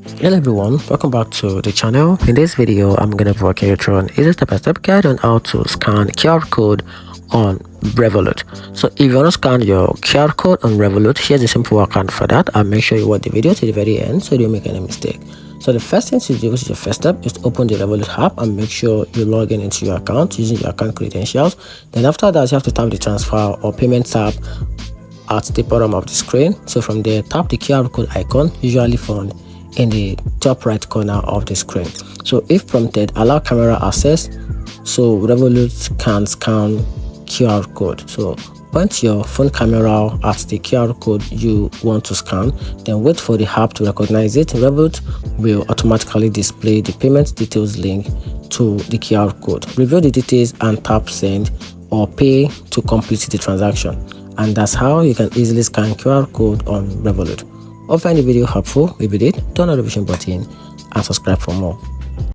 Hello everyone, welcome back to the channel. In this video, I'm going to walk you through an easy step-by-step guide on how to scan QR code on Revolut. So if you want to scan your QR code on Revolut, here's a simple workaround for that. I'll make sure you watch the video to the very end so you don't make any mistake. So the first thing to do, which is your first step, is to open the Revolut app and make sure you log in into your account using your account credentials. Then after that, you have to tap the transfer or payment tab at the bottom of the screen. So from there, tap the QR code icon, usually found in the top right corner of the screen. So if prompted, allow camera access so Revolut can scan QR code. So point your phone camera at the QR code you want to scan, then wait for the app to recognize it. Revolut will automatically display the payment details link to the QR code. Review the details and tap send or pay to complete the transaction. And that's how you can easily scan QR code on Revolut. Hope you find the video helpful. If you did, turn on the notification button and subscribe for more.